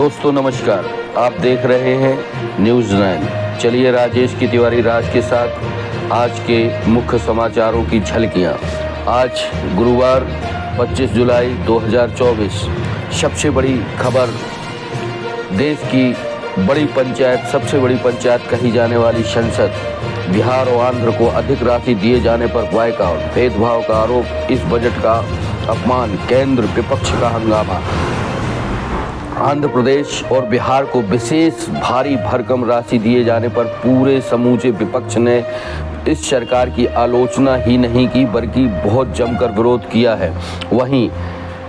दोस्तों नमस्कार, आप देख रहे हैं न्यूज़ 9। चलिए राजेश की तिवारी राज के साथ आज के मुख्य समाचारों की झलकियां। आज गुरुवार 25 जुलाई 2024। सबसे बड़ी खबर, देश की बड़ी पंचायत, सबसे बड़ी पंचायत कही जाने वाली संसद, बिहार और आंध्र को अधिक राशि दिए जाने पर बॉयकॉट, भेदभाव का आरोप, इस बजट का अपमान, केंद्र विपक्ष का हंगामा। आंध्र प्रदेश और बिहार को विशेष भारी भरकम राशि दिए जाने पर पूरे समूचे विपक्ष ने इस सरकार की आलोचना ही नहीं की बल्कि बहुत जमकर विरोध किया है। वहीं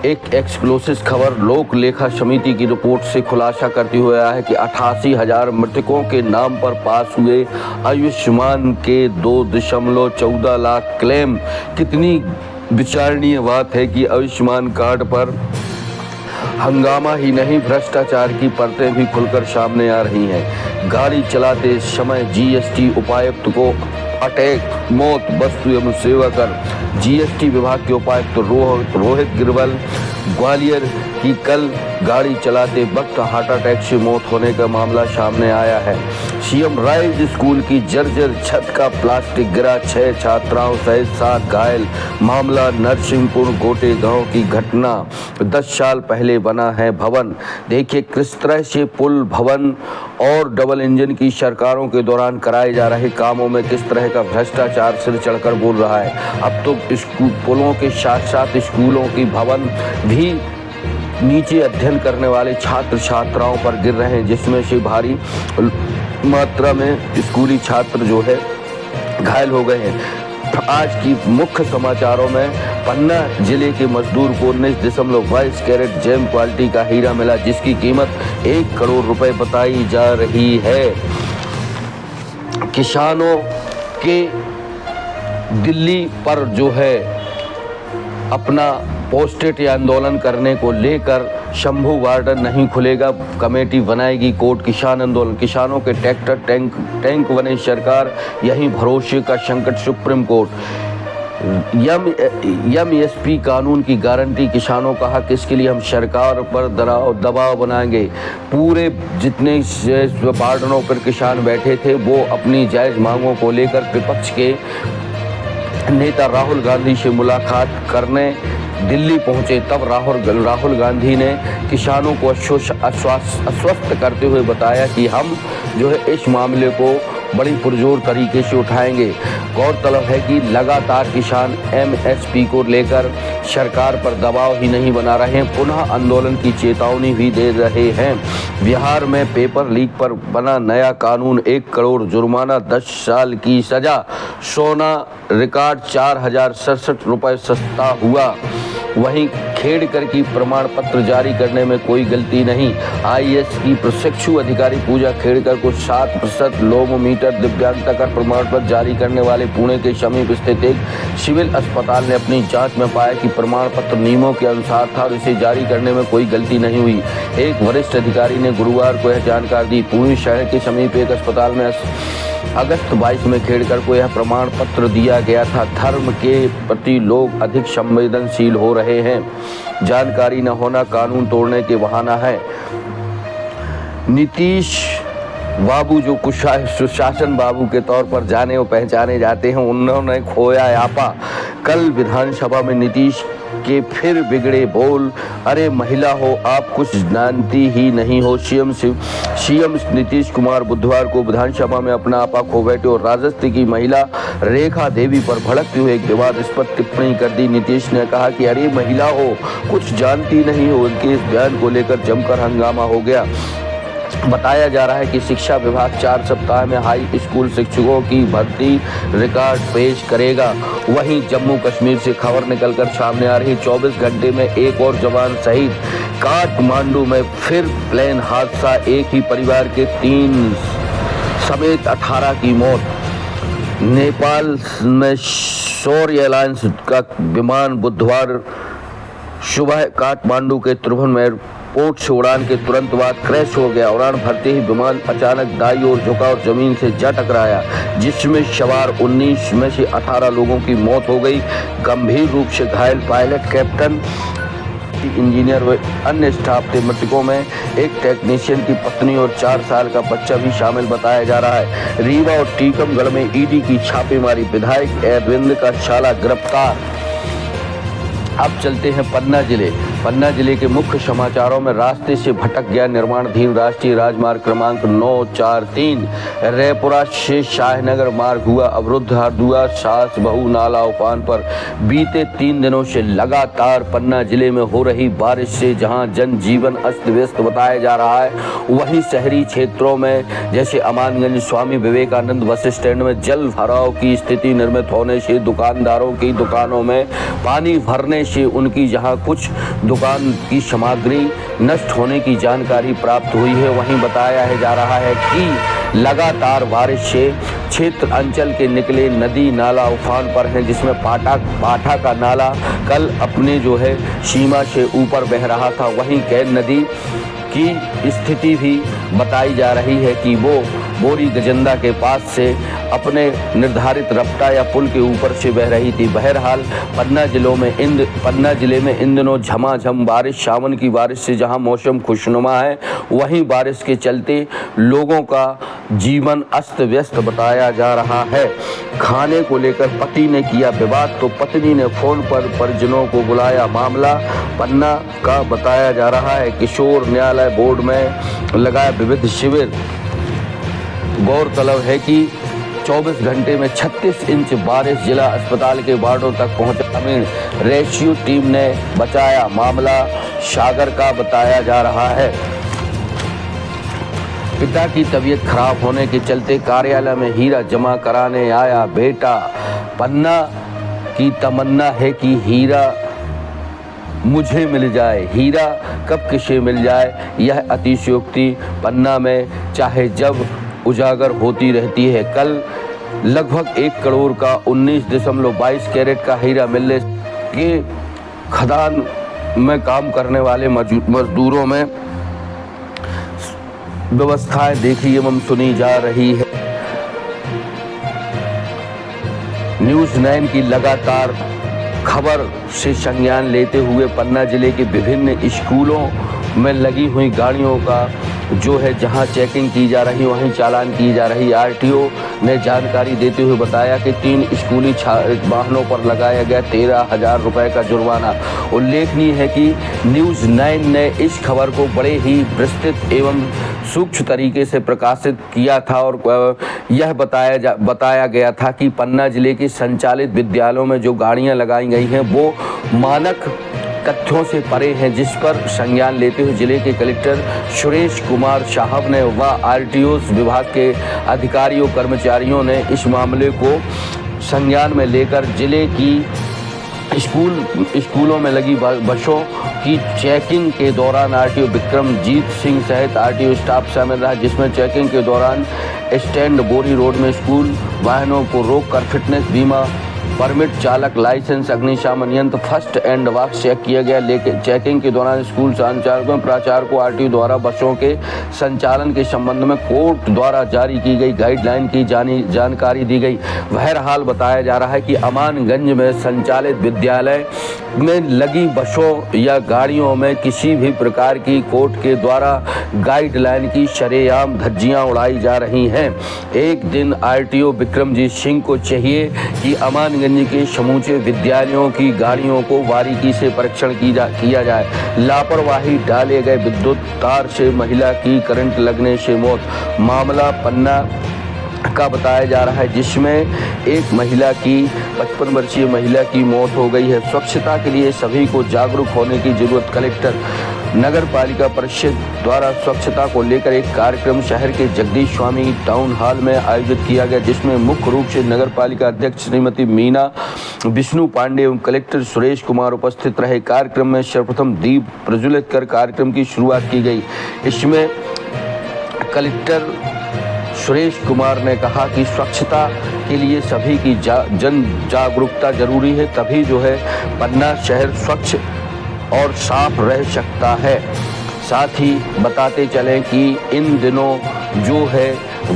एक एक्सक्लूसिव खबर लोक लेखा समिति की रिपोर्ट से खुलासा करते हुए आया है कि 88,000 मृतकों के नाम पर पास हुए आयुष्मान के 2.14 लाख क्लेम। कितनी विचारणीय बात है कि आयुष्मान कार्ड पर हंगामा ही नहीं, भ्रष्टाचार की परतें भी खुलकर सामने आ रही हैं। गाड़ी चलाते समय जीएसटी उपायुक्त को अटैक, मौत, वस्तु एवं सेवा कर। जीएसटी विभाग के उपायुक्त रोहित गिरवल ग्वालियर की कल गाड़ी चलाते वक्त हार्ट अटैक से मौत होने का मामला सामने आया है। सीएम राइज स्कूल की जर्जर छत का प्लास्टिक गिरा, 6 छात्राओं सहित 7 घायल। मामला नरसिंहपुर गोटे गांव की घटना। 10 साल पहले बना है भवन। देखिए किस तरह से पुल, भवन और डबल इंजन की सरकारों के दौरान कराए जा रहे कामों में किस तरह का भ्रष्टाचार सिर चढ़कर बोल रहा है। अब तो पुलों के साथ साथ स्कूलों की भवन भी नीचे अध्ययन करने वाले छात्र छात्राओं पर गिर रहे हैं, जिसमें से भारी मात्रा में स्कूली छात्र जो है घायल हो गए हैं। आज की मुख्य समाचारों में पन्ना जिले के मजदूर को 19.22 कैरेट जेम क्वालिटी का हीरा मिला, जिसकी कीमत 1 करोड़ रुपए बताई जा रही है। किसानों के दिल्ली पर जो है अपना पोस्टेट या आंदोलन करने को लेकर शंभू गार्डन नहीं खुलेगा, कमेटी बनाएगी कोर्ट। किसान आंदोलन, किसानों के ट्रैक्टर टैंक बने सरकार, यही भरोसे का संकट सुप्रीम कोर्ट। एमएसपी कानून की गारंटी, किसानों का हक, इसके लिए हम सरकार पर दबाव बनाएंगे। पूरे जितने बार्डनों पर किसान बैठे थे वो अपनी जायज मांगों को लेकर विपक्ष के नेता राहुल गांधी से मुलाकात करने दिल्ली पहुंचे। तब राहुल गांधी ने किसानों को आश्वस्त करते हुए बताया कि हम जो है इस मामले को बड़ी पुरजोर तरीके से उठाएंगे। गौरतलब है कि लगातार किसान एमएसपी को लेकर सरकार पर दबाव ही नहीं बना रहे हैं, पुनः आंदोलन की चेतावनी भी दे रहे हैं। बिहार में पेपर लीक पर बना नया कानून, 1 करोड़ जुर्माना, 10 साल की सजा। सोना रिकॉर्ड 4,067 रुपये सस्ता हुआ। वहीं खेड़कर की प्रमाण पत्र जारी करने में कोई गलती नहीं। आईएएस की प्रशिक्षु अधिकारी पूजा खेड़कर को 7% लोमोमीटर दिव्यांगता का प्रमाण पत्र जारी करने वाले पुणे के समीप स्थित एक सिविल अस्पताल ने अपनी जांच में पाया कि प्रमाण पत्र नियमों के अनुसार था और इसे जारी करने में कोई गलती नहीं हुई। एक वरिष्ठ अधिकारी ने गुरुवार को यह जानकारी दी। पुणे शहर के समीप एक अस्पताल में अगस्त 22 में खेड़कर को यह प्रमाण पत्र दिया गया था। धर्म के प्रति लोग अधिक संवेदनशील हो रहे हैं। जानकारी न होना कानून तोड़ने के बहाना है। नीतीश बाबू जो कुछ सुशासन बाबू के तौर पर जाने और पहचाने जाते हैं, उन्होंने खोया यापा। कल विधानसभा में नीतीश के फिर बिगड़े बोल। अरे महिला हो, आप कुछ जानती ही नहीं हो। सीएम नीतीश कुमार बुधवार को विधानसभा में अपना आपा खो बैठे और राजस्थान की महिला रेखा देवी पर भड़कते हुए एक विवादास्पद टिप्पणी कर दी। नीतीश ने कहा कि अरे महिला हो, कुछ जानती नहीं हो। उनके इस बयान को लेकर जमकर हंगामा हो गया। बताया जा रहा है कि शिक्षा विभाग 4 सप्ताह में हाई स्कूल शिक्षकों की भर्ती रिकॉर्ड पेश करेगा। वहीं जम्मू कश्मीर से खबर निकलकर सामने आ रही, 24 घंटे में एक और जवान शहीद। काठमांडू में फिर प्लेन हादसा, एक ही परिवार के 3 समेत 18 की मौत। नेपाल में शौर्य एयरलाइंस का विमान बुधवार सुबह काठमांडू के त्रिभुवन पोर्ट से उड़ान के तुरंत बाद क्रैश हो गया। उड़ान भरते ही विमान अचानक दाईं ओर झुका और जमीन से जा टकराया, जिसमें सवार 19 में से 18 लोगों की मौत हो गई। गंभीर रूप से घायल पायलट कैप्टन इंजीनियर व अन्य स्टाफ थे। मृतकों में एक टेक्नीशियन की पत्नी और 4 साल का बच्चा भी शामिल बताया जा रहा है। रीवा और टीकमगढ़ में ईडी की छापेमारी, विधायक अरविंद का शाला गिरफ्तार। अब चलते हैं पन्ना जिले। पन्ना जिले के मुख्य समाचारों में रास्ते से भटक गया निर्माणाधीन राष्ट्रीय राजमार्ग क्रमांक 943 रैपुरा से शाहनगर मार्ग हुआ अवरुद्ध। हरदुआ सास बहू नाला उफान पर। बीते 3 दिनों से लगातार पन्ना जिले में हो रही बारिश से जहां जनजीवन अस्त व्यस्त बताया जा रहा है, वहीं शहरी क्षेत्रों में जैसे अमानगंज स्वामी विवेकानंद बस स्टैंड में जल भराव की स्थिति निर्मित होने से दुकानदारों की दुकानों में पानी भरने से उनकी जहां कुछ दुकान की सामग्री नष्ट होने की जानकारी प्राप्त हुई है। वहीं बताया जा रहा है कि लगातार बारिश से क्षेत्र अंचल के निकले नदी नाला उफान पर हैं, जिसमें पाठा का नाला कल अपने सीमा से ऊपर बह रहा था। वहीं कैन नदी की स्थिति भी बताई जा रही है कि वो बोरी गजंदा के पास से अपने निर्धारित रफ्ता या पुल के ऊपर से बह रही थी। बहरहाल पन्ना जिले में इन दिनों झमाझम बारिश, सावन की बारिश से जहां मौसम खुशनुमा है, वहीं बारिश के चलते लोगों का जीवन अस्त व्यस्त बताया जा रहा है। खाने को लेकर पति ने किया विवाद तो पत्नी ने फोन पर परिजनों को बुलाया। मामला पन्ना का बताया जा रहा है। किशोर न्यायालय बोर्ड में लगाया विविध शिविर। गौरतलब है कि 24 घंटे में 36 इंच बारिश, जिला अस्पताल के वार्डों तक पहुंचा। ग्रामीण रेस्क्यू टीम ने बचाया। मामला सागर का बताया जा रहा है। पिता की तबीयत खराब होने के चलते कार्यालय में हीरा जमा कराने आया बेटा। पन्ना की तमन्ना है कि हीरा मुझे मिल जाए, हीरा कब किसे मिल जाए, यह अतिशयोक्ति पन्ना में चाहे जब उजागर होती रहती है। कल लगभग 1 करोड़ का 19.22 कैरेट का हीरा मिलने के खदान में काम करने वाले मजदूरों में व्यवस्थाएं देखी एवं सुनी जा रही है। न्यूज़ 9 की लगातार खबर से संज्ञान लेते हुए पन्ना जिले के विभिन्न स्कूलों में लगी हुई गाड़ियों का जहां चेकिंग की जा रही वहीं चालान की जा रही। आरटीओ ने जानकारी देते हुए बताया कि 3 स्कूली वाहनों पर लगाया गया 13,000 रुपए का जुर्माना। उल्लेखनीय है कि न्यूज़ 9 ने इस खबर को बड़े ही विस्तृत एवं सूक्ष्म तरीके से प्रकाशित किया था और यह बताया गया था कि पन्ना जिले के संचालित विद्यालयों में जो गाड़ियां लगाई गई हैं वो मानक तथ्यों से परे हैं, जिस पर संज्ञान लेते हुए जिले के कलेक्टर सुरेश कुमार साहब ने व आरटीओ विभाग के अधिकारियों कर्मचारियों ने इस मामले को संज्ञान में लेकर जिले की स्कूलों में लगी बसों की चेकिंग के दौरान आरटीओ विक्रमजीत सिंह सहित आरटीओ स्टाफ शामिल रहा, जिसमें चेकिंग के दौरान स्टैंड बोरी रोड में स्कूल वाहनों को रोककर फिटनेस, बीमा, परमिट, चालक लाइसेंस, अग्निशमन यंत्र, फर्स्ट एंड बॉक्स चेक किया गया। लेकिन चेकिंग के दौरान स्कूल संचालकों प्राचार्य को आरटीओ द्वारा बसों के संचालन के संबंध में कोर्ट द्वारा जारी की गई गाइडलाइन की जानकारी दी गई। बहरहाल बताया जा रहा है कि अमानगंज में संचालित विद्यालय में लगी बसों या गाड़ियों में किसी भी प्रकार की कोर्ट के द्वारा गाइडलाइन की शरेआम धज्जियां उड़ाई जा रही हैं। एक दिन आरटीओ विक्रमजीत सिंह को चाहिए कि अमानगंज के समूचे विद्यालयों की गाड़ियों को बारीकी से परीक्षण किया जाए। लापरवाही डाले गए विद्युत तार से महिला की करंट लगने से मौत। मामला पन्ना का बताया जा रहा है, जिसमें एक महिला की 55 वर्षीय महिला की मौत हो गई है। स्वच्छता के लिए सभी को जागरूक होने की जरूरत। कलेक्टर नगर पालिका परिषद द्वारा स्वच्छता को लेकर एक कार्यक्रम शहर के जगदीश स्वामी टाउन हॉल में आयोजित किया गया, जिसमें मुख्य रूप से नगर पालिका अध्यक्ष श्रीमती मीना विष्णु पांडे एवं कलेक्टर सुरेश कुमार उपस्थित रहे। कार्यक्रम में सर्वप्रथम दीप प्रज्वलित कर कार्यक्रम की शुरुआत की गई। इसमें कलेक्टर सुरेश कुमार ने कहा कि स्वच्छता के लिए सभी की जन जागरूकता जरूरी है, तभी पन्ना शहर स्वच्छ और साफ रह सकता है। साथ ही बताते चलें कि इन दिनों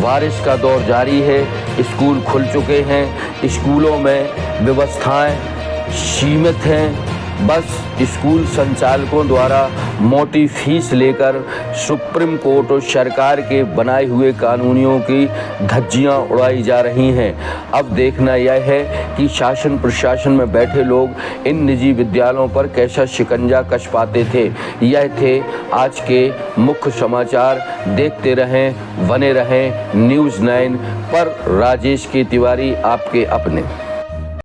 बारिश का दौर जारी है, स्कूल खुल चुके हैं, स्कूलों में व्यवस्थाएं सीमित हैं बस स्कूल संचालकों द्वारा मोटी फीस लेकर सुप्रीम कोर्ट और सरकार के बनाए हुए कानूनियों की धज्जियां उड़ाई जा रही हैं। अब देखना यह है कि शासन प्रशासन में बैठे लोग इन निजी विद्यालयों पर कैसा शिकंजा कस पाते थे। यह थे आज के मुख्य समाचार। देखते रहें, बने रहें न्यूज़ 9 पर। राजेश के तिवारी, आपके अपने।